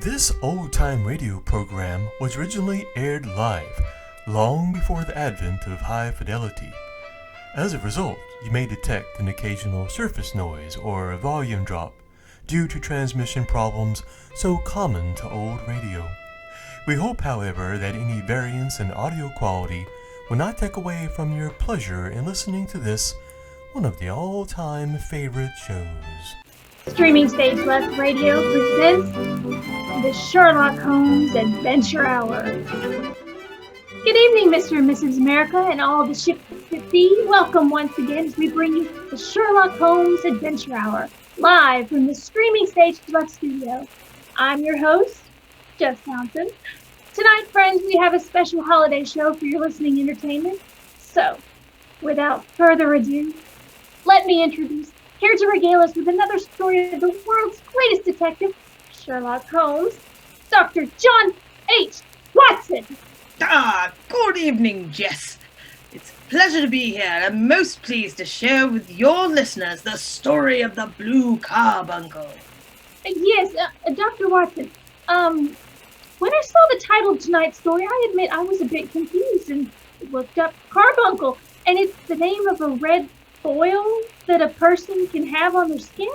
This old-time radio program was originally aired live, long before the advent of high fidelity. As a result, you may detect an occasional surface noise or a volume drop due to transmission problems so common to old radio. We hope, however, that any variance in audio quality will not take away from your pleasure in listening to this, one of the all-time favorite shows. Streaming Stage Left Radio presents the Sherlock Holmes Adventure Hour. Good evening, Mr. and Mrs. America and all the ships at sea. Welcome once again as we bring you the Sherlock Holmes Adventure Hour, live from the Streaming Stage Left studio. I'm your host, Jess Townsend. Tonight, friends, we have a special holiday show for your listening entertainment. So, without further ado, let me introduce, here to regale us with another story of the world's greatest detective, Sherlock Holmes, Dr. John H. Watson. Good evening, Jess. It's a pleasure to be here. I'm most pleased to share with your listeners the story of the Blue Carbuncle. Yes, Dr. Watson, when I saw the title of tonight's story, I admit I was a bit confused and looked up Carbuncle, and it's the name of a red foil that a person can have on their skin?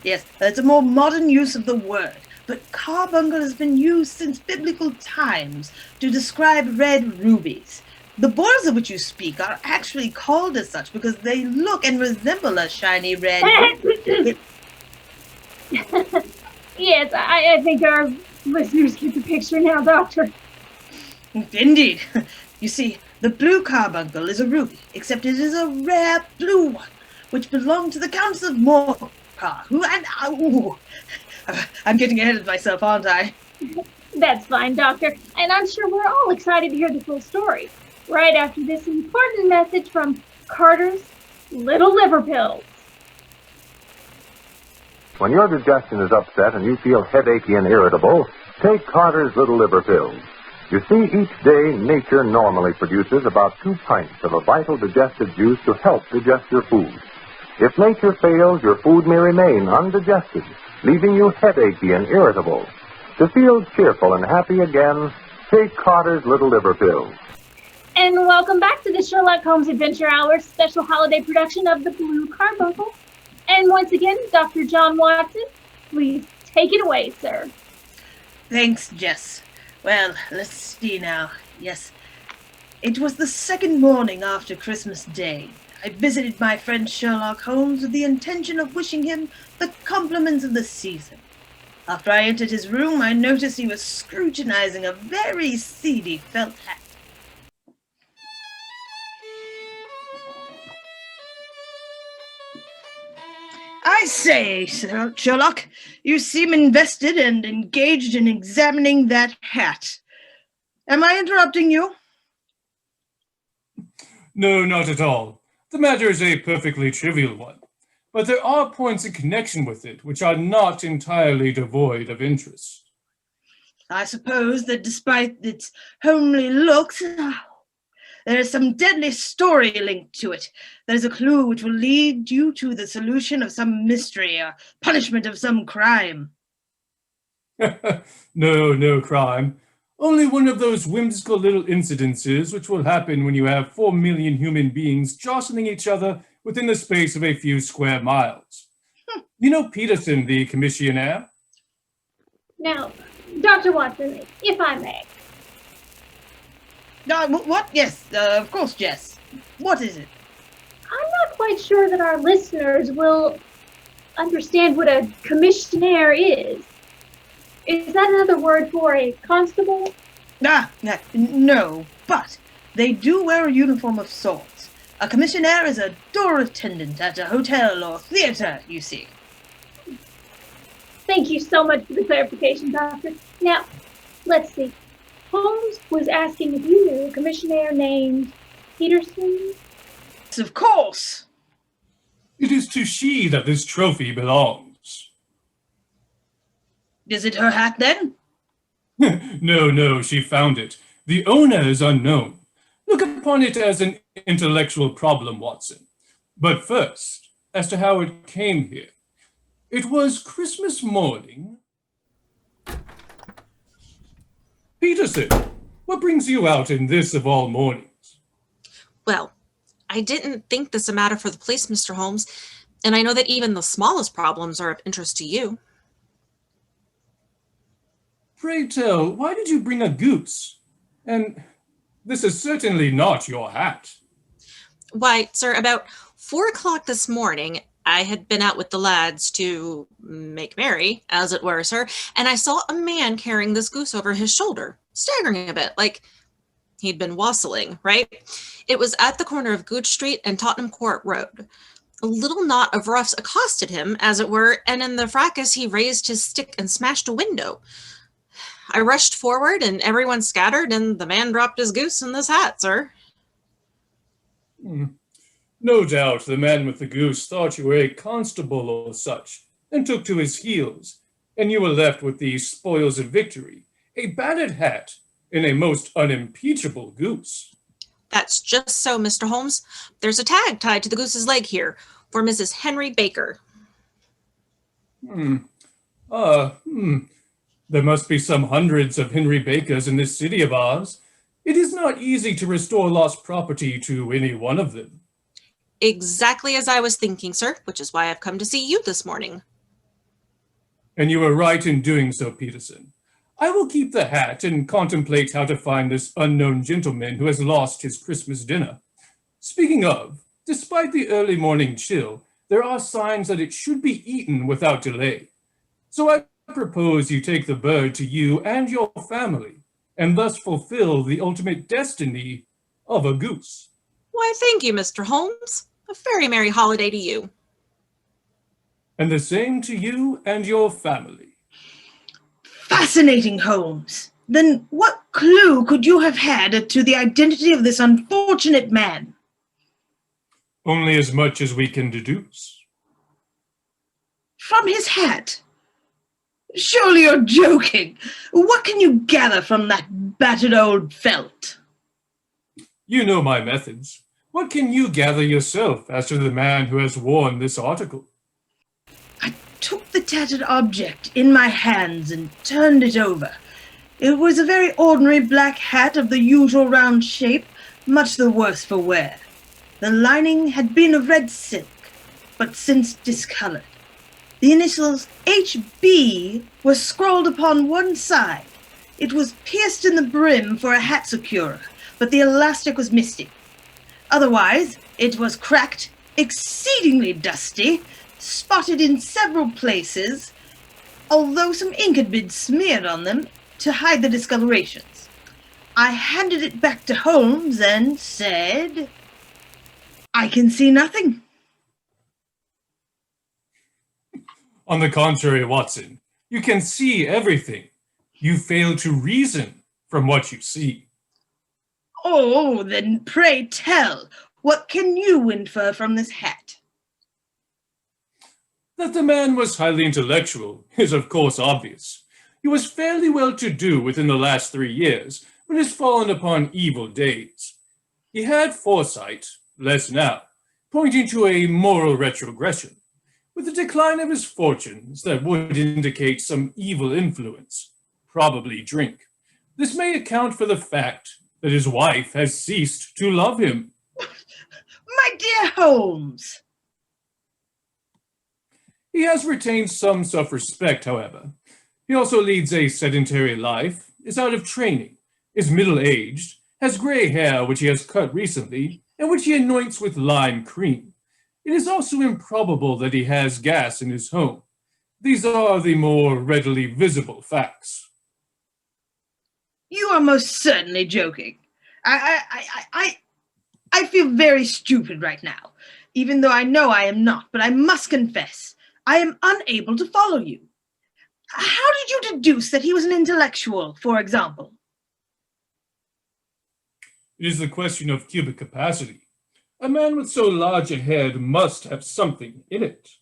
Yes, it's a more modern use of the word, but carbuncle has been used since biblical times to describe red rubies. The boils of which you speak are actually called as such because they look and resemble a shiny red... Yes, I think our listeners get the picture now, Doctor. Indeed. You see, the Blue Carbuncle is a ruby, except it is a rare blue one, which belonged to the Countess of Morcar, I'm getting ahead of myself, aren't I? That's fine, Doctor, and I'm sure we're all excited to hear the full story, right after this important message from Carter's Little Liver Pills. When your digestion is upset and you feel headachy and irritable, take Carter's Little Liver Pills. You see, each day nature normally produces about 2 pints of a vital digestive juice to help digest your food. If nature fails, your food may remain undigested, leaving you headachy and irritable. To feel cheerful and happy again, take Carter's Little Liver Pills. And welcome back to the Sherlock Holmes Adventure Hour special holiday production of the Blue Carbuncle. And once again, Dr. John Watson, please take it away, sir. Thanks, Jess. Well, let's see now. Yes, it was the second morning after Christmas Day. I visited my friend Sherlock Holmes with the intention of wishing him the compliments of the season. After I entered his room, I noticed he was scrutinizing a very seedy felt hat. I say, Sherlock, you seem invested and engaged in examining that hat. Am I interrupting you? No, not at all. The matter is a perfectly trivial one, but there are points in connection with it which are not entirely devoid of interest. I suppose that despite its homely looks, there is some deadly story linked to it. There is a clue which will lead you to the solution of some mystery or punishment of some crime. No crime. Only one of those whimsical little incidences which will happen when you have 4 million human beings jostling each other within the space of a few square miles. You know Peterson, the commissionaire? Now, Dr. Watson, if I may. What? Yes, of course, Jess. What is it? I'm not quite sure that our listeners will understand what a commissionaire is. Is that another word for a constable? No, but they do wear a uniform of sorts. A commissionaire is a door attendant at a hotel or theater, you see. Thank you so much for the clarification, Doctor. Now, let's see. Holmes was asking if you knew a commissionaire named Peterson? Yes, of course. It is to she that this trophy belongs. Is it her hat, then? No, she found it. The owner is unknown. Look upon it as an intellectual problem, Watson. But first, as to how it came here. It was Christmas morning, Peterson, what brings you out in this of all mornings? Well, I didn't think this a matter for the police, Mr. Holmes, and I know that even the smallest problems are of interest to you. Pray tell, why did you bring a goose? And this is certainly not your hat. Why, sir, about 4 o'clock this morning, I had been out with the lads to make merry, as it were, sir, and I saw a man carrying this goose over his shoulder, staggering a bit, like he'd been wassailing, right? It was at the corner of Gooch Street and Tottenham Court Road. A little knot of roughs accosted him, as it were, and in the fracas he raised his stick and smashed a window. I rushed forward, and everyone scattered, and the man dropped his goose in this hat, sir. No doubt the man with the goose thought you were a constable or such, and took to his heels, and you were left with the spoils of victory, a battered hat, and a most unimpeachable goose. That's just so, Mr. Holmes. There's a tag tied to the goose's leg here, for Mrs. Henry Baker. There must be some hundreds of Henry Bakers in this city of ours. It is not easy to restore lost property to any one of them. Exactly as I was thinking, sir, which is why I've come to see you this morning. And you were right in doing so, Peterson. I will keep the hat and contemplate how to find this unknown gentleman who has lost his Christmas dinner. Speaking of, despite the early morning chill, there are signs that it should be eaten without delay. So I propose you take the bird to you and your family, and thus fulfill the ultimate destiny of a goose. Why, thank you, Mr. Holmes. A very merry holiday to you. And the same to you and your family. Fascinating, Holmes. Then what clue could you have had to the identity of this unfortunate man? Only as much as we can deduce. From his hat? Surely you're joking. What can you gather from that battered old felt? You know my methods. What can you gather yourself as to the man who has worn this article? I took the tattered object in my hands and turned it over. It was a very ordinary black hat of the usual round shape, much the worse for wear. The lining had been of red silk, but since discolored. The initials HB were scrawled upon one side. It was pierced in the brim for a hat securer, but the elastic was misty. Otherwise, it was cracked, exceedingly dusty, spotted in several places, although some ink had been smeared on them to hide the discolorations. I handed it back to Holmes and said, "I can see nothing." On the contrary, Watson, you can see everything. You fail to reason from what you see. Oh, then pray tell, what can you infer from this hat? That the man was highly intellectual is of course obvious. He was fairly well-to-do within the last 3 years, but has fallen upon evil days. He had foresight, less now, pointing to a moral retrogression. With the decline of his fortunes, that would indicate some evil influence, probably drink. This may account for the fact that his wife has ceased to love him. My dear Holmes! He has retained some self-respect, however. He also leads a sedentary life, is out of training, is middle-aged, has gray hair which he has cut recently, and which he anoints with lime cream. It is also improbable that he has gas in his home. These are the more readily visible facts. You are most certainly joking. I feel very stupid right now, even though I know I am not, but I must confess, I am unable to follow you. How did you deduce that he was an intellectual, for example? It is the question of cubic capacity. A man with so large a head must have something in it.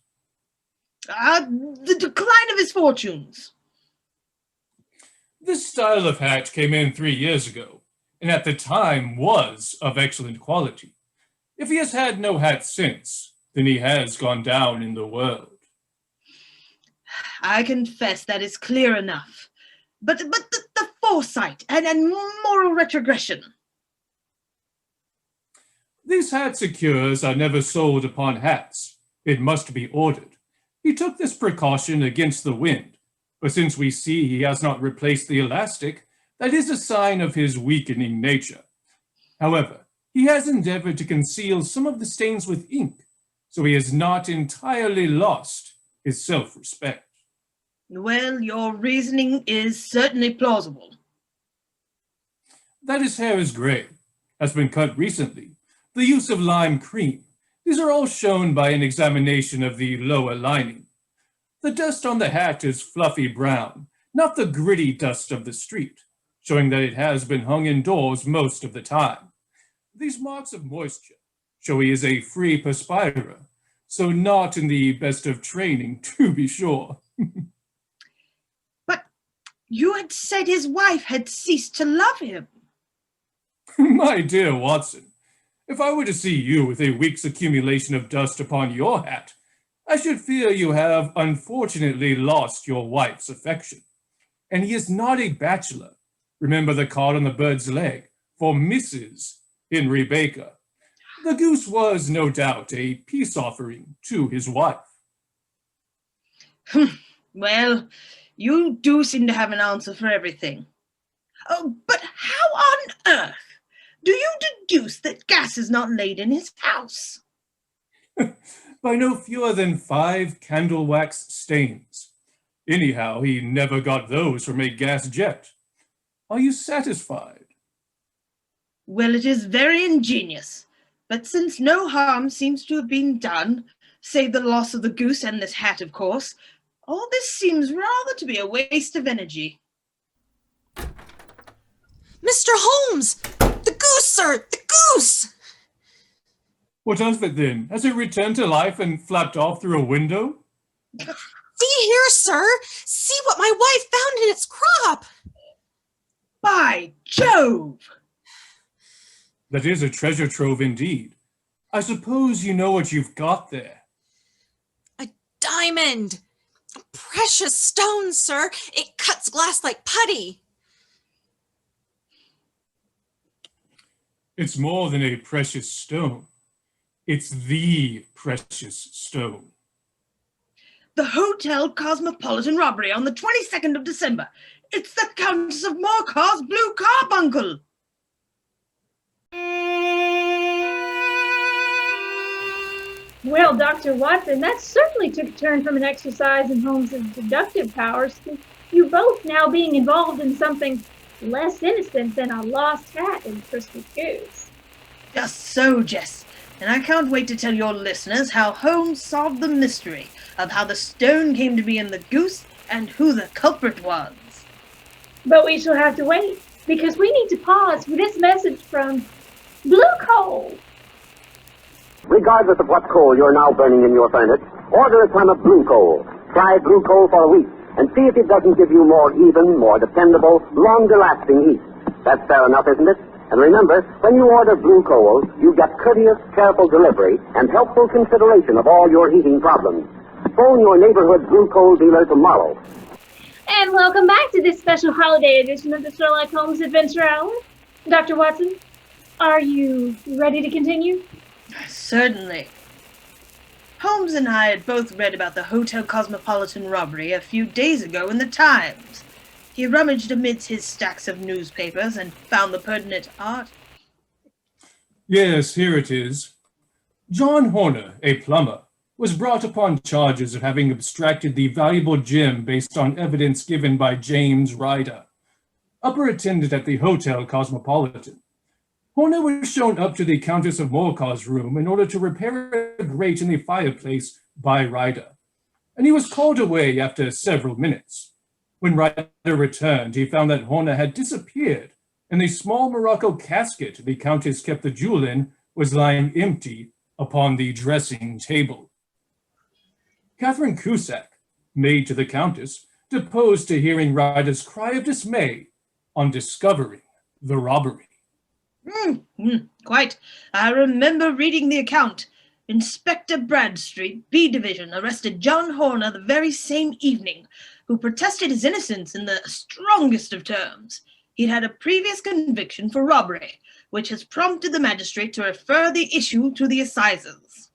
The decline of his fortunes. This style of hat came in 3 years ago, and at the time was of excellent quality. If he has had no hat since, then he has gone down in the world. I confess that is clear enough. But the foresight and moral retrogression. These hat secures are never sold upon hats. It must be ordered. He took this precaution against the wind, but since we see he has not replaced the elastic, that is a sign of his weakening nature. However, he has endeavored to conceal some of the stains with ink, so he has not entirely lost his self-respect. Well, your reasoning is certainly plausible. That his hair is gray, has been cut recently, the use of lime cream, these are all shown by an examination of the lower lining. The dust on the hat is fluffy brown, not the gritty dust of the street, showing that it has been hung indoors most of the time. These marks of moisture show he is a free perspirer, so not in the best of training, to be sure. But you had said his wife had ceased to love him. My dear Watson, if I were to see you with a week's accumulation of dust upon your hat, I should fear you have unfortunately lost your wife's affection. And he is not a bachelor. Remember the card on the bird's leg for Mrs. Henry Baker. The goose was, no doubt, a peace offering to his wife. Well, you do seem to have an answer for everything. Oh, but how on earth do you deduce that gas is not laid in his house? By no fewer than 5 candle wax stains. Anyhow, he never got those from a gas jet. Are you satisfied? Well, it is very ingenious, but since no harm seems to have been done, save the loss of the goose and this hat, of course, all this seems rather to be a waste of energy. Mr. Holmes! The goose, sir! The goose! What of it then? Has it returned to life and flapped off through a window? See here, sir! See what my wife found in its crop! By Jove! That is a treasure trove indeed. I suppose you know what you've got there. A diamond! A precious stone, sir! It cuts glass like putty! It's more than a precious stone. It's the precious stone. The Hotel Cosmopolitan robbery on the 22nd of December. It's the Countess of Morcar's Blue Carbuncle. Well, Dr. Watson, that certainly took a turn from an exercise in Holmes's deductive powers to you both now being involved in something less innocent than a lost hat and Christmas goose. Just so, Jess. And I can't wait to tell your listeners how Holmes solved the mystery of how the stone came to be in the goose and who the culprit was. But we shall have to wait, because we need to pause for this message from Blue Coal. Regardless of what coal you're now burning in your furnace, order a ton of Blue Coal. Try Blue Coal for a week and see if it doesn't give you more even, more dependable, longer-lasting heat. That's fair enough, isn't it? And remember, when you order Blue Coal, you get courteous, careful delivery and helpful consideration of all your heating problems. Phone your neighborhood Blue Coal dealer tomorrow. And welcome back to this special holiday edition of the Sherlock Holmes Adventure Hour. Dr. Watson, are you ready to continue? Certainly. Holmes and I had both read about the Hotel Cosmopolitan robbery a few days ago in the Times. He rummaged amidst his stacks of newspapers and found the pertinent art. Yes, here it is. John Horner, a plumber, was brought upon charges of having abstracted the valuable gem based on evidence given by James Ryder, upper attendant at the Hotel Cosmopolitan. Horner was shown up to the Countess of Morcar's room in order to repair a grate in the fireplace by Ryder, and he was called away after several minutes. When Ryder returned, he found that Horner had disappeared, and the small Morocco casket the Countess kept the jewel in was lying empty upon the dressing table. Catherine Cusack, maid to the Countess, deposed to hearing Ryder's cry of dismay on discovering the robbery. Quite. I remember reading the account. Inspector Bradstreet, B Division, arrested John Horner the very same evening, who protested his innocence in the strongest of terms. He'd had a previous conviction for robbery, which has prompted the magistrate to refer the issue to the assizes.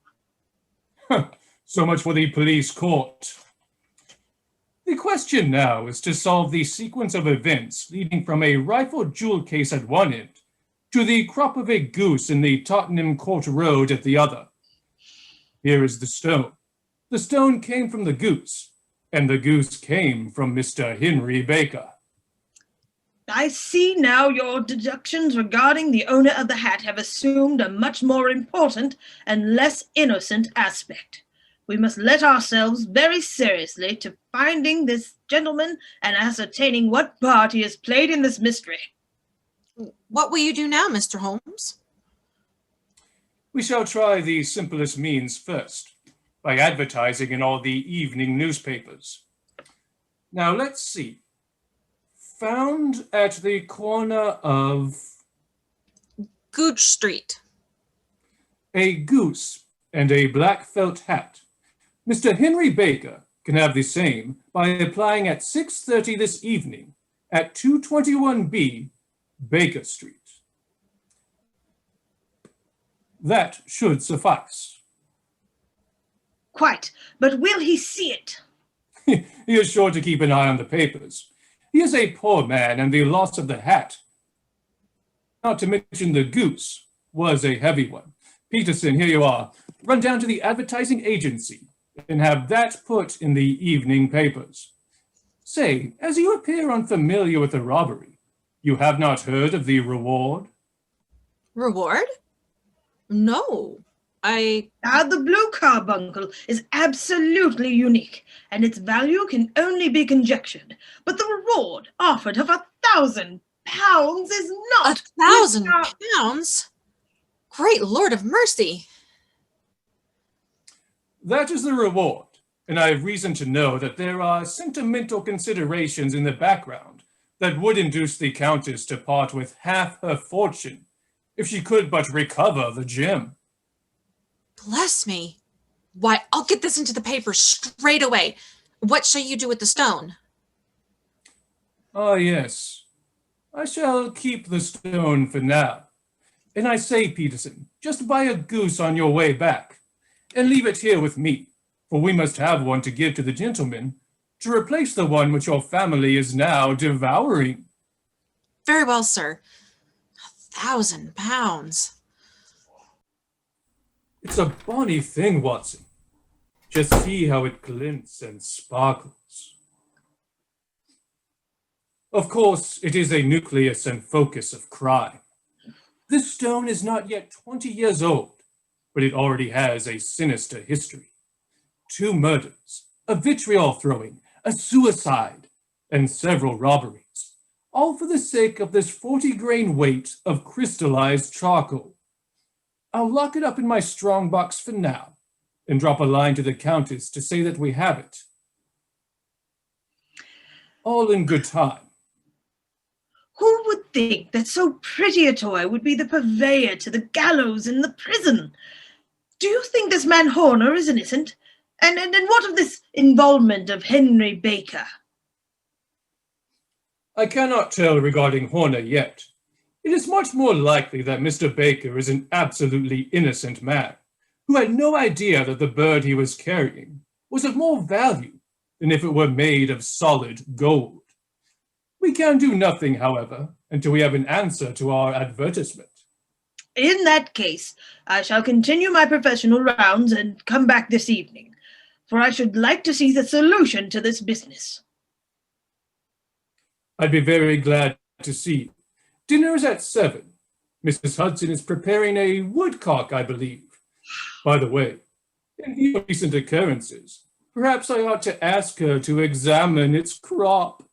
So much for the police court. The question now is to solve the sequence of events leading from a rifled jewel case at one end to the crop of a goose in the Tottenham Court Road at the other. Here is the stone. The stone came from the goose, and the goose came from Mr. Henry Baker. I see now your deductions regarding the owner of the hat have assumed a much more important and less innocent aspect. We must let ourselves very seriously to finding this gentleman and ascertaining what part he has played in this mystery. What will you do now, Mr. Holmes? We shall try the simplest means first, by advertising in all the evening newspapers. Now let's see. Found at the corner of Gooch Street. a goose and a black felt hat. Mr. Henry Baker can have the same by applying at 6:30 this evening at 221B Baker Street. That should suffice. Quite, but will he see it? He is sure to keep an eye on the papers. He is a poor man, and the loss of the hat, not to mention the goose, was a heavy one. Peterson, here you are. Run down to the advertising agency and have that put in the evening papers. Say, as you appear unfamiliar with the robbery, you have not heard of the reward? Reward? No, The Blue Carbuncle is absolutely unique, and its value can only be conjectured. But the reward offered of £1,000 is not £1,000? Great Lord of mercy! That is the reward, and I have reason to know that there are sentimental considerations in the background that would induce the Countess to part with half her fortune if she could but recover the gem. Bless me. Why, I'll get this into the paper straight away. What shall you do with the stone? Ah, yes. I shall keep the stone for now. And I say, Peterson, just buy a goose on your way back, and leave it here with me, for we must have one to give to the gentleman, to replace the one which your family is now devouring. Very well, sir. £1,000. It's a bonny thing, Watson. Just see how it glints and sparkles. Of course, it is a nucleus and focus of crime. This stone is not yet 20 years old, but it already has a sinister history. 2 murders, a vitriol throwing, a suicide, and several robberies, all for the sake of this 40-grain weight of crystallized charcoal. I'll lock it up in my strong box for now, and drop a line to the Countess to say that we have it. All in good time. Who would think that so pretty a toy would be the purveyor to the gallows in the prison? Do you think this man Horner is innocent? And what of this involvement of Henry Baker? I cannot tell regarding Horner yet. It is much more likely that Mr. Baker is an absolutely innocent man, who had no idea that the bird he was carrying was of more value than if it were made of solid gold. We can do nothing, however, until we have an answer to our advertisement. In that case, I shall continue my professional rounds and come back this evening, for I should like to see the solution to this business. I'd be very glad to see you. Dinner is at 7. Mrs. Hudson is preparing a woodcock, I believe. By the way, in view of recent occurrences, perhaps I ought to ask her to examine its crop.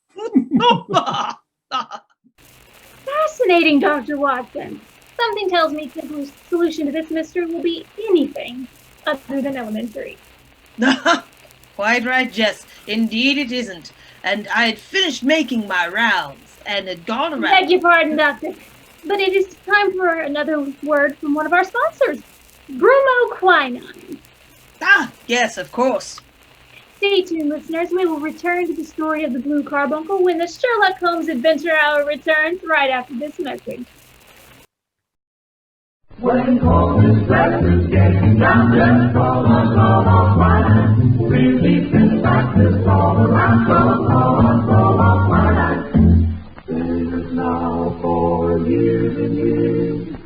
Fascinating, Dr. Watson. Something tells me the solution to this mystery will be anything other than elementary. Quite right, Jess. Indeed it isn't. And I had finished making my rounds and had gone around. Beg your pardon, Doctor, but it is time for another word from one of our sponsors. bromoquinine. Ah, yes, of course. Stay tuned, listeners. We will return to the story of the Blue Carbuncle when the Sherlock Holmes Adventure Hour returns right after this message. When Holmes is getting down, just call on quinine. Relief in practice all around, so call on quinine. This is now for years and years.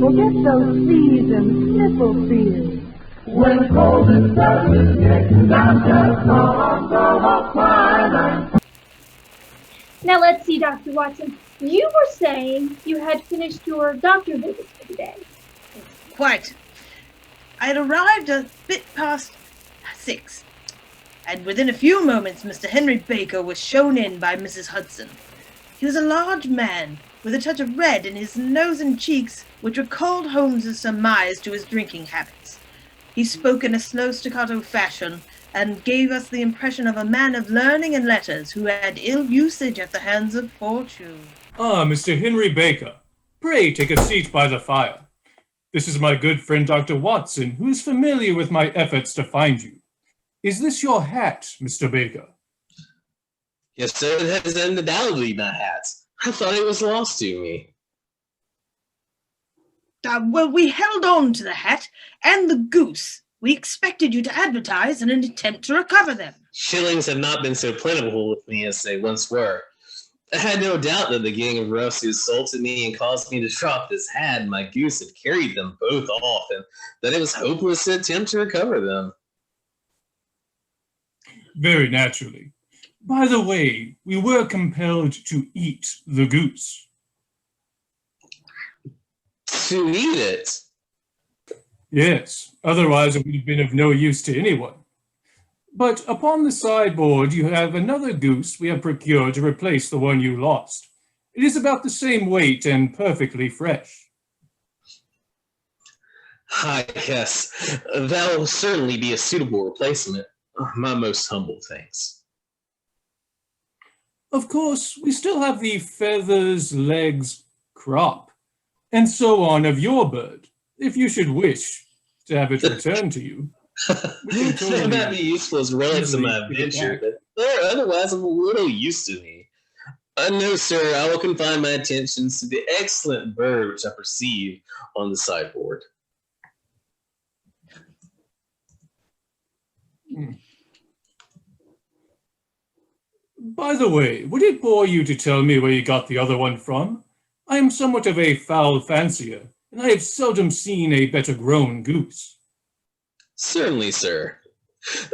Forget those seas and sniffle fears. When cold and is getting down, just call on quinine. Now let's see, Dr. Watson. You were saying you had finished your doctor visits for the day. Quite. I had arrived a bit past 6, and within a few moments Mr. Henry Baker was shown in by Mrs. Hudson. He was a large man, with a touch of red in his nose and cheeks, which recalled Holmes's surmise to his drinking habits. He spoke in a slow staccato fashion, and gave us the impression of a man of learning and letters who had ill usage at the hands of fortune. Ah, Mr. Henry Baker. Pray take a seat by the fire. This is my good friend Dr. Watson, who is familiar with my efforts to find you. Is this your hat, Mr. Baker? Yes, sir, that is undoubtedly my hat. I thought it was lost to me. Well, we held on to the hat and the goose. We expected you to advertise in an attempt to recover them. Shillings have not been so plentiful with me as they once were. I had no doubt that the gang of roughs who assaulted me and caused me to drop this hat and my goose had carried them both off, and that it was hopeless to attempt to recover them. Very naturally. By the way, we were compelled to eat the goose. To eat it? Yes, otherwise it would have been of no use to anyone. But upon the sideboard you have another goose we have procured to replace the one you lost. It is about the same weight and perfectly fresh. Ah, yes, that will certainly be a suitable replacement. My most humble thanks. Of course, we still have the feathers, legs, crop, and so on of your bird, if you should wish to have it returned to you. They might be useful as relics of my adventure, but they're otherwise of a little use to me. No, sir, I will confine my attentions to the excellent bird which I perceive on the sideboard. By the way, would it bore you to tell me where you got the other one from? I am somewhat of a fowl fancier, and I have seldom seen a better grown goose. Certainly, sir.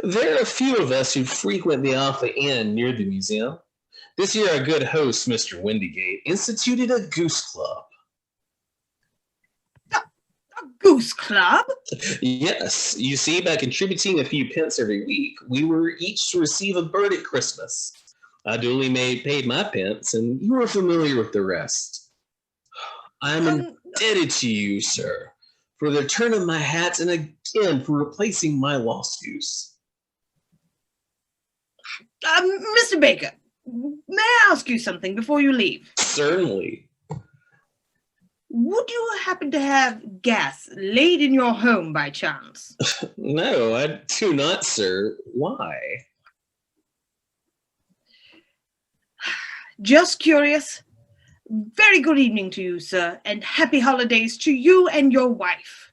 There are a few of us who frequent the Alpha Inn near the museum. This year, our good host, Mr. Windigate, instituted a goose club. A goose club? Yes. You see, by contributing a few pence every week, we were each to receive a bird at Christmas. I duly paid my pence, and you are familiar with the rest. I am indebted to you, sir, for the return of my hat and again for replacing my lost goose. Mr. Baker, may I ask you something before you leave? Certainly. Would you happen to have gas laid in your home by chance? No, I do not, sir. Why? Just curious. Very good evening to you, sir, and happy holidays to you and your wife.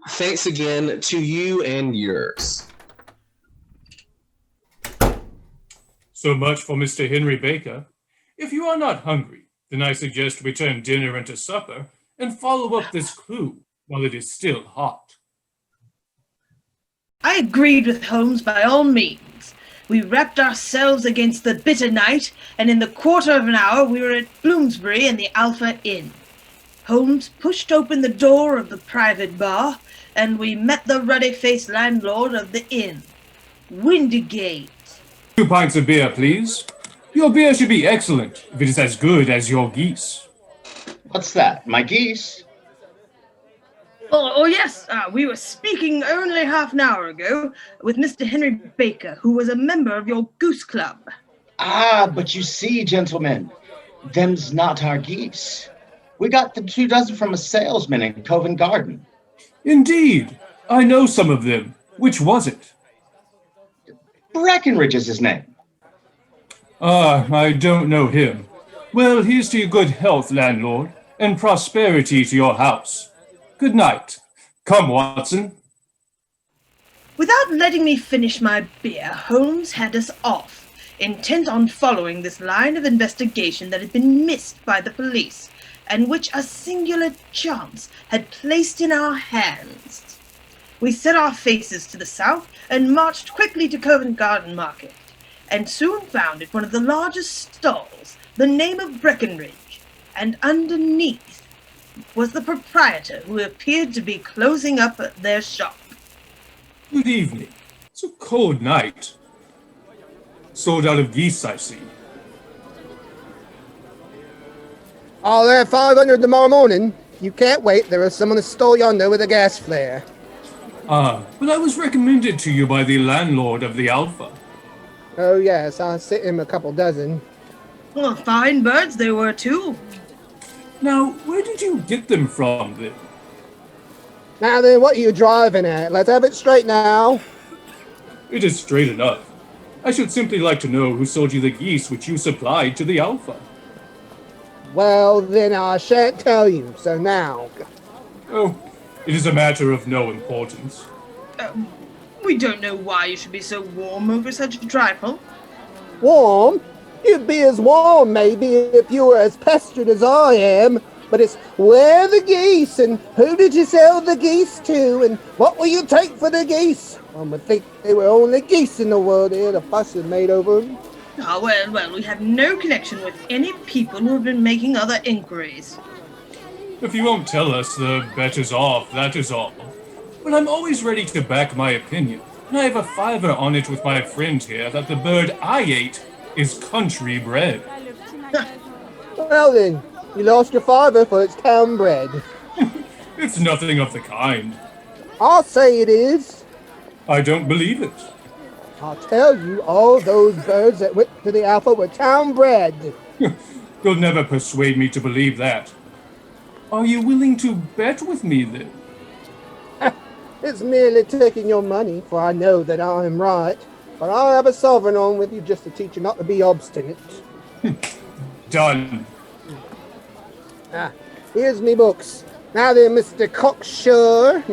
Thanks again to you and yours. So much for Mr. Henry Baker. If you are not hungry, then I suggest we turn dinner into supper and follow up this clue while it is still hot. I agreed with Holmes by all means. We wrapped ourselves against the bitter night, and in the quarter of an hour we were at Bloomsbury and the Alpha Inn. Holmes pushed open the door of the private bar, and we met the ruddy-faced landlord of the inn, Windigate. 2 pints of beer, please. Your beer should be excellent if it is as good as your geese. What's that? My geese? Oh yes, we were speaking only half an hour ago with Mr. Henry Baker, who was a member of your goose club. Ah, but you see, gentlemen, them's not our geese. We got the 2 dozen from a salesman in Covent Garden. Indeed. I know some of them. Which was it? Breckenridge is his name. Ah, I don't know him. Well, here's to your good health, landlord, and prosperity to your house. Good night. Come, Watson. Without letting me finish my beer, Holmes had us off, intent on following this line of investigation that had been missed by the police, and which a singular chance had placed in our hands. We set our faces to the south and marched quickly to Covent Garden Market, and soon found at one of the largest stalls the name of Breckenridge, and underneath was the proprietor, who appeared to be closing up their shop. Good evening. It's a cold night. Sold out of geese, I see. I'll have 500 tomorrow morning. You can't wait. There is some on the stall yonder with a gas flare. Ah, but I was recommended to you by the landlord of the Alpha. Oh, yes. I sent him a couple dozen. Well, fine birds they were, too. Now, where did you get them from, then? Now then, what are you driving at? Let's have it straight now. It is straight enough. I should simply like to know who sold you the geese which you supplied to the Alpha. Well, then I shan't tell you, so now. Oh, it is a matter of no importance. We don't know why you should be so warm over such a trifle. Warm? You'd be as warm, maybe, if you were as pestered as I am. But it's where the geese, and who did you sell the geese to, and what will you take for the geese? One would think they were only geese in the world here, the fuss is made over them. Ah, well, we have no connection with any people who have been making other inquiries. If you won't tell us, the bet is off, that is all. But I'm always ready to back my opinion, and I have a fiver on it with my friend here that the bird I ate is country bred. Well then, you lost your fiver for its town bred. It's nothing of the kind. I'll say it is. I don't believe it. I'll tell you, all those birds that went to the Alpha were town bred. You'll never persuade me to believe that. Are you willing to bet with me, then? It's merely taking your money, for I know that I am right. But I'll have a sovereign on with you just to teach you not to be obstinate. Done. Here's me books. Now then, Mr. Cocksure,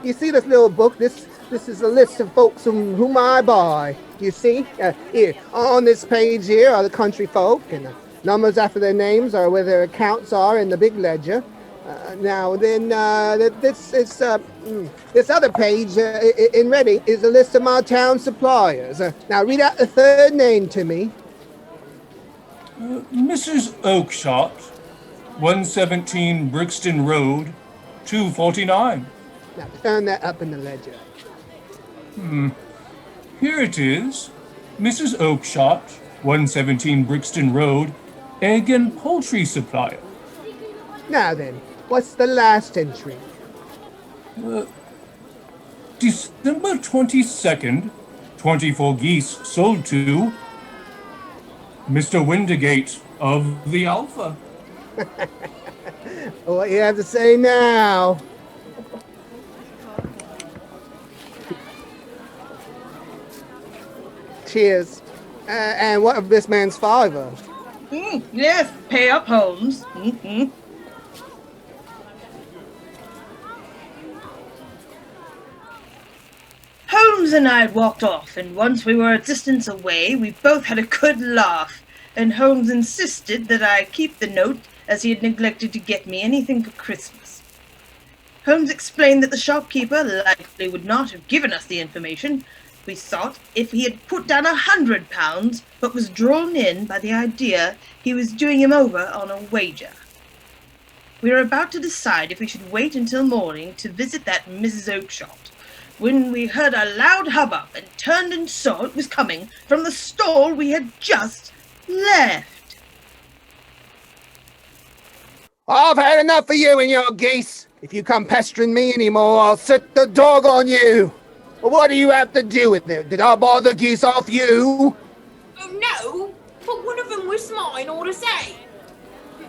you see this little book? This is a list of folks whom I buy. You see? Here, on this page here are the country folk, and the numbers after their names are where their accounts are in the big ledger. Now then, this other page in red is a list of my town suppliers. Now read out the third name to me. Mrs. Oakshott, 117 Brixton Road, 249. Now turn that up in the ledger. Here it is. Mrs. Oakshott, 117 Brixton Road, egg and poultry supplier. Now then, what's the last entry? December 22nd, 24 geese sold to Mr. Windigate of the Alpha. What do you have to say now? Cheers. And what of this man's fiver? Yes, pay up, Holmes. Holmes and I had walked off, and once we were a distance away, we both had a good laugh, and Holmes insisted that I keep the note, as he had neglected to get me anything for Christmas. Holmes explained that the shopkeeper likely would not have given us the information. We thought if he had put down £100, but was drawn in by the idea he was doing him over on a wager. We were about to decide if we should wait until morning to visit that Mrs. Oakshott, when we heard a loud hubbub and turned and saw it was coming from the stall we had just left. I've had enough of you and your geese. If you come pestering me anymore, I'll set the dog on you. Well, what do you have to do with it? Did I buy the geese off you? Oh, no, but one of them was mine, all the same.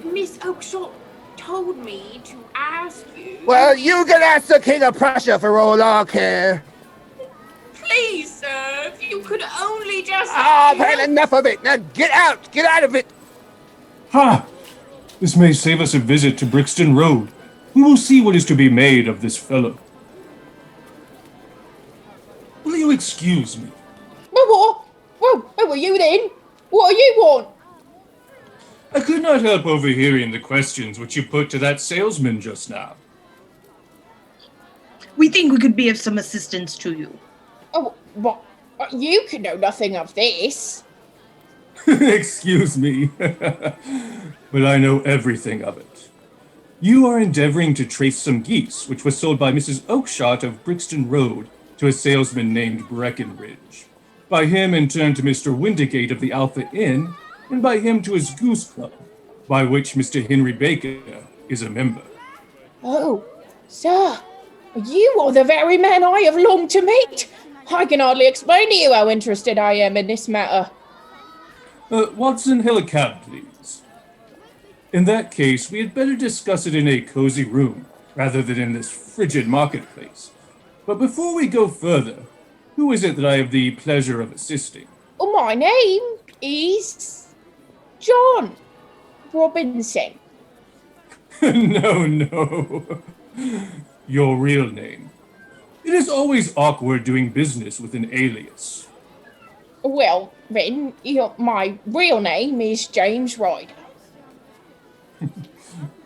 Miss Oakshott told me to ask you... Well, you can ask the King of Prussia for all I care. Please, sir, if you could only just... I've had enough of it. Now get out of it. Ha! This may save us a visit to Brixton Road. We will see what is to be made of this fellow. Will you excuse me? Well, who are you then? What do you want? I could not help overhearing the questions which you put to that salesman just now. We think we could be of some assistance to you. Oh, what? You can know nothing of this. Excuse me, but I know everything of it. You are endeavoring to trace some geese which was sold by Mrs. Oakshott of Brixton Road to a salesman named Breckenridge. By him in turn to Mr. Windigate of the Alpha Inn, and by him to his Goose Club, by which Mr. Henry Baker is a member. Oh, sir, you are the very man I have longed to meet. I can hardly explain to you how interested I am in this matter. Watson, hail a cab, please. In that case, we had better discuss it in a cozy room, rather than in this frigid marketplace. But before we go further, who is it that I have the pleasure of assisting? Oh, my name is John Robinson. No. Your real name. It is always awkward doing business with an alias. Well, then, my real name is James Ryder.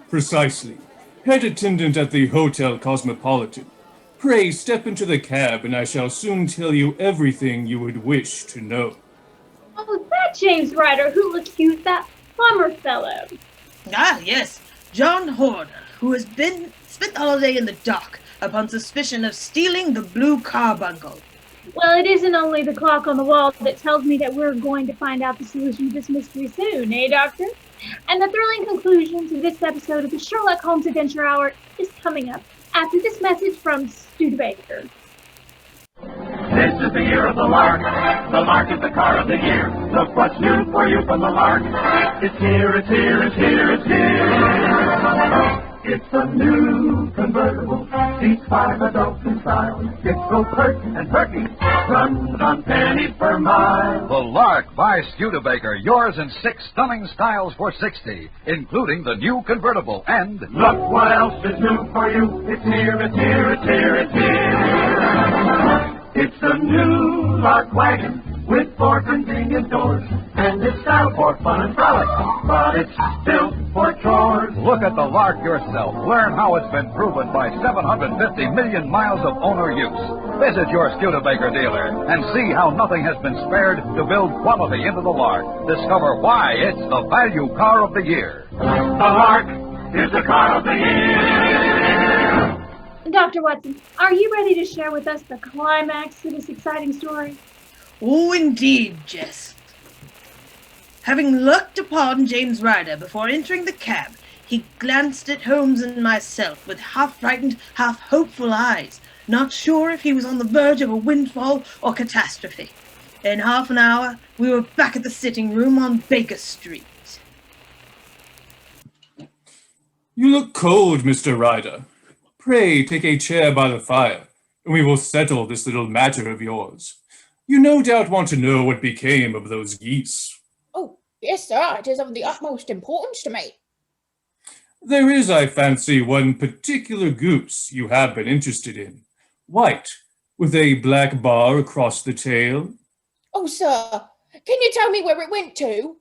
Precisely. Head attendant at the Hotel Cosmopolitan. Pray step into the cab and I shall soon tell you everything you would wish to know. Oh, is that James Ryder who accused that plumber fellow? Ah, yes. John Horner, who has spent the holiday in the dock upon suspicion of stealing the Blue Carbuncle. Well, it isn't only the clock on the wall that tells me that we're going to find out the solution to this mystery soon, eh, Doctor? And the thrilling conclusion to this episode of the Sherlock Holmes Adventure Hour is coming up after this message from Studebaker. This is the year of the lark. The lark is the car of the year. Look what's new for you from the lark. It's here, it's here, it's here, it's here. It's a new convertible. Seats 5 adults in style. It's so pert and perky. Runs on pennies per mile. The Lark by Studebaker. Yours in 6 stunning styles for $60, including the new convertible. And look what else is new for you. It's here, it's here, it's here, it's here. It's a new Lark wagon with 4 convenient doors. And it's style for fun and frolic, but it's still for chores. Look at the Lark yourself. Learn how it's been proven by 750 million miles of owner use. Visit your Studebaker dealer and see how nothing has been spared to build quality into the Lark. Discover why it's the value car of the year. The Lark is the car of the year. Dr. Watson, are you ready to share with us the climax to this exciting story? Oh, indeed, Jess. Having looked upon James Ryder before entering the cab, he glanced at Holmes and myself with half-frightened, half-hopeful eyes, not sure if he was on the verge of a windfall or catastrophe. In half an hour, we were back at the sitting room on Baker Street. You look cold, Mr. Ryder. Pray take a chair by the fire, and we will settle this little matter of yours. You no doubt want to know what became of those geese. Oh, yes, sir. It is of the utmost importance to me. There is, I fancy, one particular goose you have been interested in. White, with a black bar across the tail. Oh, sir, can you tell me where it went to?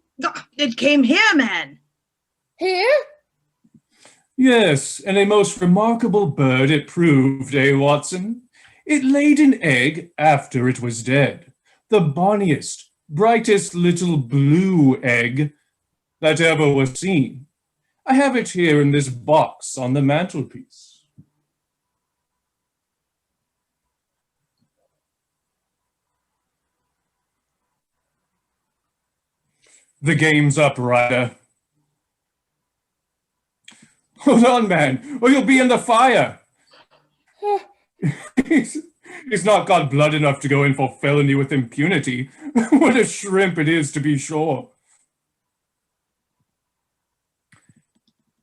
It came here, man. Here? Yes, and a most remarkable bird it proved, eh, Watson? It laid an egg after it was dead. The bonniest, brightest little blue egg that ever was seen. I have it here in this box on the mantelpiece. The game's up, Ryder. Hold on, man, or you'll be in the fire. He's not got blood enough to go in for felony with impunity. What a shrimp it is, to be sure.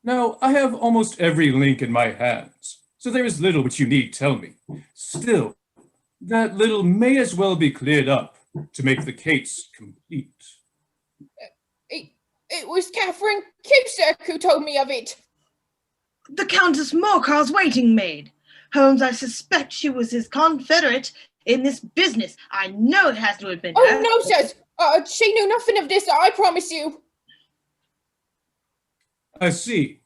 Now, I have almost every link in my hands, so there is little which you need tell me. Still, that little may as well be cleared up to make the case complete. It was Catherine Cusack who told me of it. The Countess Morcar's waiting maid. Holmes, I suspect she was his confederate in this business. I know it has to have been her. Oh, no, sirs. She knew nothing of this, I promise you. I see.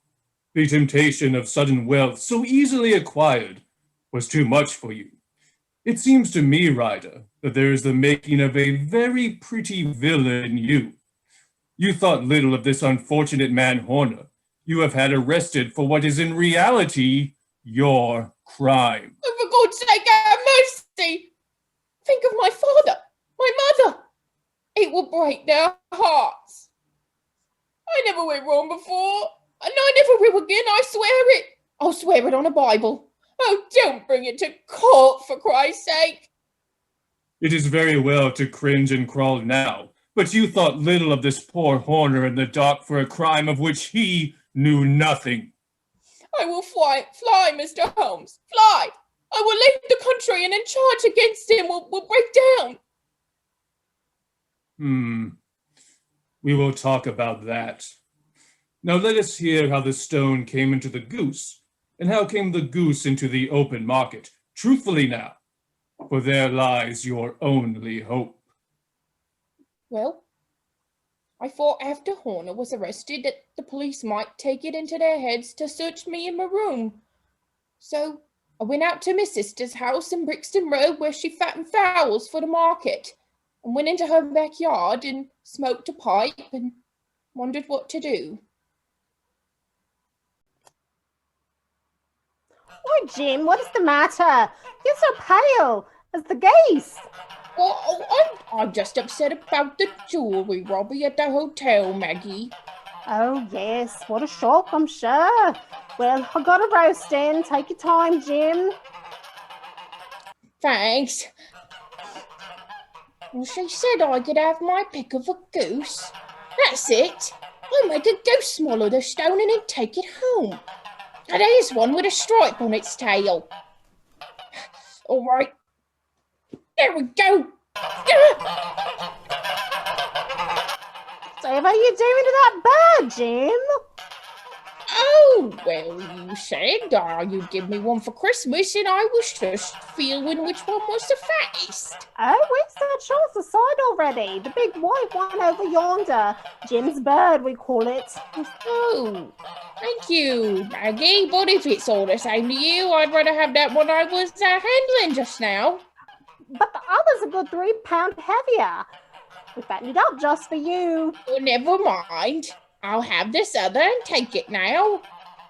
The temptation of sudden wealth so easily acquired was too much for you. It seems to me, Ryder, that there is the making of a very pretty villain in you. You thought little of this unfortunate man Horner. You have had arrested for what is in reality your crime. Oh, for God's sake, have mercy! Think of my father, my mother. It will break their hearts. I never went wrong before, and I never will again, I swear it. I'll swear it on a Bible. Oh, don't bring it to court, for Christ's sake. It is very well to cringe and crawl now, but you thought little of this poor Horner in the dock for a crime of which he knew nothing. I will fly, Mr. Holmes, fly. I will leave the country, and in charge against him will break down. We will talk about that. Now let us hear how the stone came into the goose, and how came the goose into the open market. Truthfully now, for there lies your only hope. Well, I thought after Horner was arrested that the police might take it into their heads to search me in my room. So I went out to my sister's house in Brixton Road where she fattened fowls for the market, and went into her backyard and smoked a pipe and wondered what to do. Why, Jim, what is the matter? You're so pale as the geese. Well, I'm just upset about the jewellery robbery at the hotel, Maggie. Oh, yes, what a shock, I'm sure. Well, I got a roast in. Take your time, Jim. Thanks. Well, she said I could have my pick of a goose. That's it. I'll make a goose swallow the stone and then take it home. And there's one with a stripe on its tail. All right. There we go. Whatever are you doing to that bird, Jim? Oh, well, you said you'd give me one for Christmas, and I was just feeling which one was the fattest. Oh, we've that shows aside already. The big white one over yonder. Jim's bird, we call it. Oh, thank you, Maggie. But if it's all the same to you, I'd rather have that one I was handling just now. But the other's a good 3 pound heavier. We fattened it up just for you. Oh, never mind. I'll have this other and take it now.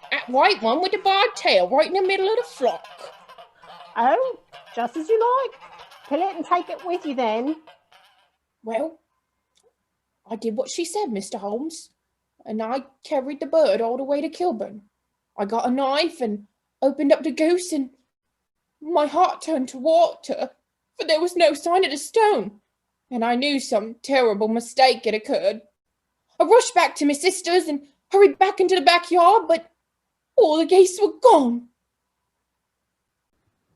That white one with the barred tail right in the middle of the flock. Oh, just as you like. Kill it and take it with you then. Well, I did what she said, Mr. Holmes, and I carried the bird all the way to Kilburn. I got a knife and opened up the goose, and my heart turned to water, for there was no sign of the stone, and I knew some terrible mistake had occurred. I rushed back to my sister's and hurried back into the backyard, but all the geese were gone.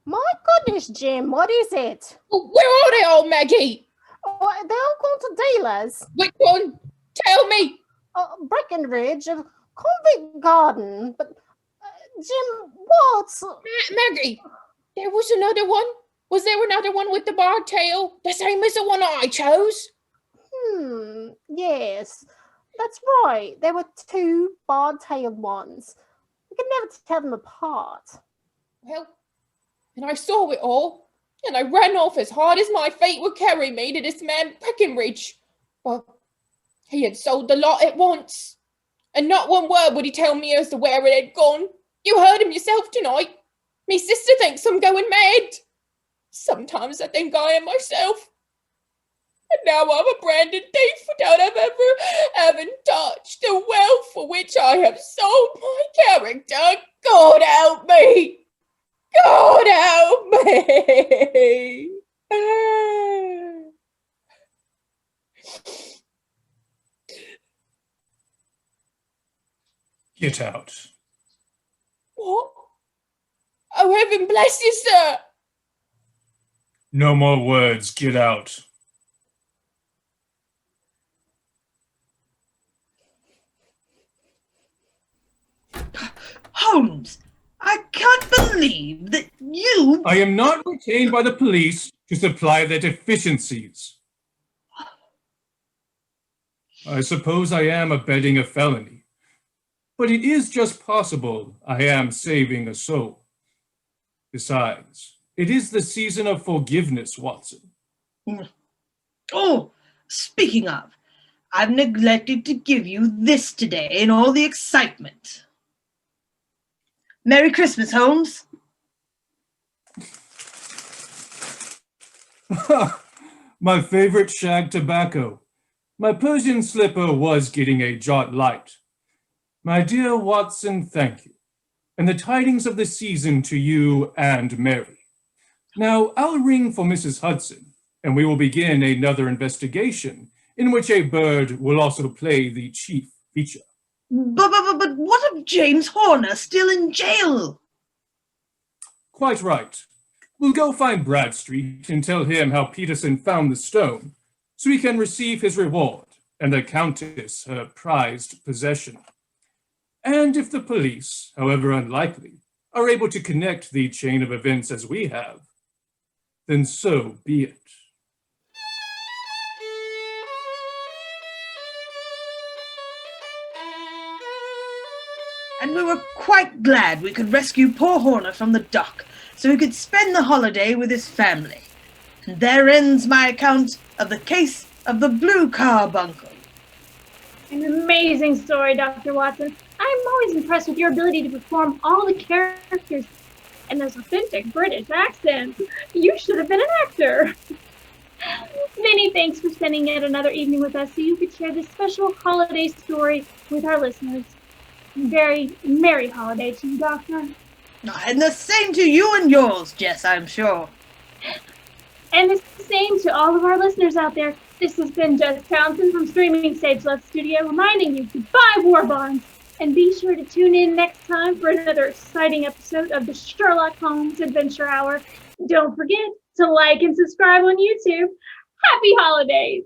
My goodness, Jim, what is it? Oh, where are they all, Maggie? Oh, they're all gone to dealers. Which one? Tell me. Breckenridge, Convict Garden. But, Jim, what? Maggie, there was another one. Was there another one with the barred tail? The same as the one I chose? Yes. That's right. There were 2 barred-tailed ones. We could never tell them apart. Well, and I saw it all, and I ran off as hard as my feet would carry me to this man Breckenridge. But he had sold the lot at once, and not one word would he tell me as to where it had gone. You heard him yourself tonight. Me sister thinks I'm going mad. Sometimes I think I am myself. And now I'm a branded thief without ever having touched the wealth for which I have sold my character. God help me! God help me! Get out. What? Oh, heaven bless you, sir! No more words. Get out. Holmes, I can't believe that you... I am not retained by the police to supply their deficiencies. I suppose I am abetting a felony, but it is just possible I am saving a soul. Besides, it is the season of forgiveness, Watson. Oh, speaking of, I've neglected to give you this today in all the excitement. Merry Christmas, Holmes. My favorite shag tobacco. My Persian slipper was getting a jot light. My dear Watson, thank you. And the tidings of the season to you and Mary. Now, I'll ring for Mrs. Hudson, and we will begin another investigation in which a bird will also play the chief feature. But what of James Horner still in jail? Quite right. We'll go find Bradstreet and tell him how Peterson found the stone, so he can receive his reward and the Countess her prized possession. And if the police, however unlikely, are able to connect the chain of events as we have, then so be it. And we were quite glad we could rescue poor Horner from the dock, so he could spend the holiday with his family. And there ends my account of the case of the Blue Carbuncle. An amazing story, Dr. Watson. I'm always impressed with your ability to perform all the characters and those authentic British accents. You should have been an actor. Many thanks for spending yet another evening with us so you could share this special holiday story with our listeners. Very merry holiday to you, Doctor. And the same to you and yours, Jess, I'm sure. And the same to all of our listeners out there. This has been Jess Townsend from Streaming Stage Left Studio reminding you to buy War Bonds. And be sure to tune in next time for another exciting episode of the Sherlock Holmes Adventure Hour. Don't forget to like and subscribe on YouTube. Happy holidays!